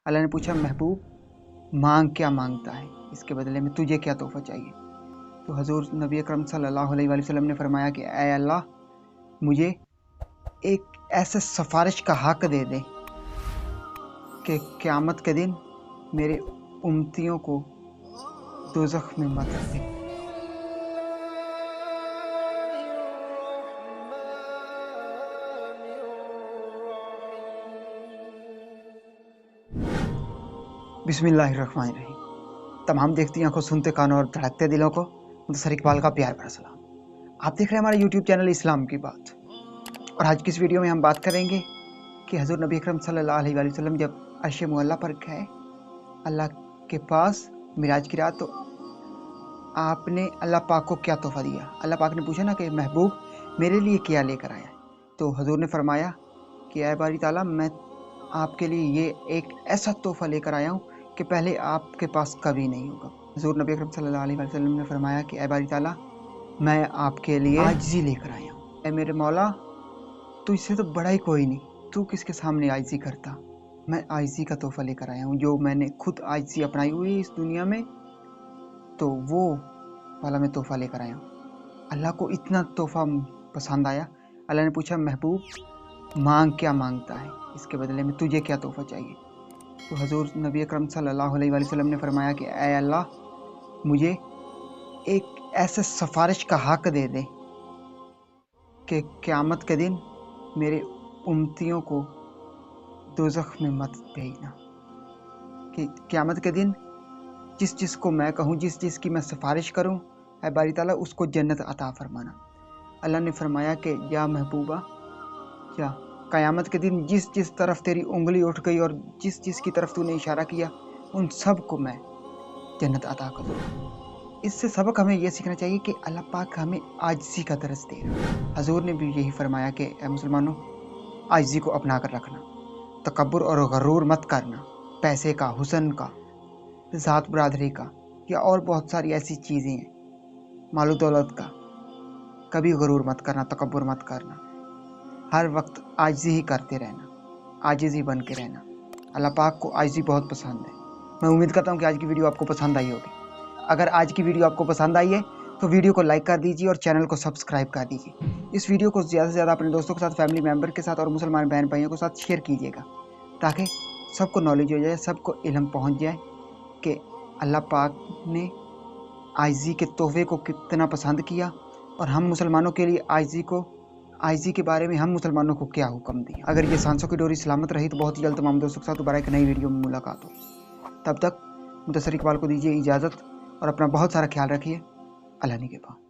अल्लाह ने पूछा, महबूब मांग क्या मांगता है, इसके बदले में तुझे क्या तोहफा चाहिए। तो हजूर नबी अकरम सल्लल्लाहु अलैहि वसल्लम ने फरमाया कि ऐ अल्लाह, मुझे एक ऐसे सिफारिश का हक दे दे कि क़यामत के दिन मेरे उम्मतियों को दोज़ख में मत दे। बिस्मिल्लाहिर्रहमानिर्रहीम। तमाम देखती आंखों, सुनते कानों और धड़कते दिलों को मुदस्सर इकबाल का प्यार भरा सलाम। आप देख रहे हैं हमारा यूट्यूब चैनल इस्लाम की बात, और आज की इस वीडियो में हम बात करेंगे कि हज़रत नबी अकरम सल्लल्लाहु अलैहि वसल्लम जब अर्श मुअल्ला पर गए अल्लाह के पास मिराज की रात, तो आपने अल्लाह पाक को क्या तोहफा दिया। अल्लाह पाक ने पूछा ना कि महबूब मेरे लिए क्या लेकर आया। तो हजूर ने फरमाया कि ऐ बारी ताला, मैं आपके लिए ये एक ऐसा तोहफा लेकर आया हूँ कि पहले आपके पास कभी नहीं होगा। हज़ूर नबी अकरम सल्लल्लाहु अलैहि वसल्लम ने फरमाया कि ऐ बारी ताला, मैं आपके लिए आजिज़ी लेकर आया हूँ। ऐ मेरे मौला, तुझसे तो बड़ा ही कोई नहीं, तू किसके सामने आजिज़ी करता। मैं आजिज़ी का तोहफा लेकर आया हूँ। जो मैंने खुद आजिज़ी अपनाई हुई इस दुनिया में, तो वो वाला मैं तोहफा लेकर आया हूँ। अल्लाह को इतना तोहफा पसंद आया। अल्लाह ने पूछा, महबूब मांग क्या मांगता है, इसके बदले में तुझे क्या तोहफा चाहिए। तो हजूर नबी अकरम सल्लल्लाहु अलैहि वसल्लम ने फरमाया कि ऐ अल्लाह, मुझे एक ऐसे सिफारिश का हक दे दे कि क़यामत के दिन मेरे उम्मतियों को दोज़ख में मत भेजना। कि क़यामत के दिन जिस को मैं कहूँ, जिस की मैं सिफारिश करूँ, ऐ बारी ताला उसको जन्नत अता फरमाना। अल्लाह ने फरमाया कि या महबूबा, क्या क़यामत के दिन जिस तरफ तेरी उंगली उठ गई और जिस की तरफ तूने इशारा किया, उन सब को मैं जन्नत अता करूँ। इससे सबक हमें यह सीखना चाहिए कि अल्लाह पाक हमें आजिज़ी का दर्स दे रहा है। हजूर ने भी यही फरमाया कि ऐ मुसलमानों, आजिज़ी को अपना कर रखना, तकब्बुर और गरूर मत करना, पैसे का, हुस्न का, ज़ात बरादरी का, या और बहुत सारी ऐसी चीज़ें हैं, मालो दौलत का, कभी गरूर मत करना, तकब्बुर मत करना। हर वक्त आजिज़ी ही करते रहना, आजिज़ी बन के रहना। अल्लाह पाक को आजिज़ी बहुत पसंद है। मैं उम्मीद करता हूँ कि आज की वीडियो आपको पसंद आई होगी। अगर आज की वीडियो आपको पसंद आई है तो वीडियो को लाइक कर दीजिए और चैनल को सब्सक्राइब कर दीजिए। इस वीडियो को ज़्यादा से ज़्यादा अपने दोस्तों के साथ, फैमिली मेम्बर के साथ और मुसलमान बहन भाइयों के साथ शेयर कीजिएगा, ताकि सबको नॉलेज हो जाए, सबको इल्म पहुँच जाए कि अल्लाह पाक ने आजिज़ी के तोहफे को कितना पसंद किया, और हम मुसलमानों के लिए आजिज़ी के बारे में हम मुसलमानों को क्या हुक्म दिया। अगर ये सांसों की डोरी सलामत रही तो बहुत ही जल्द तमाम दोस्तों के साथ दोबारा एक नई वीडियो में मुलाकात हो। तब तक मुदस्सर इकबाल को दीजिए इजाज़त, और अपना बहुत सारा ख्याल रखिए। अल्लाह निगहबान।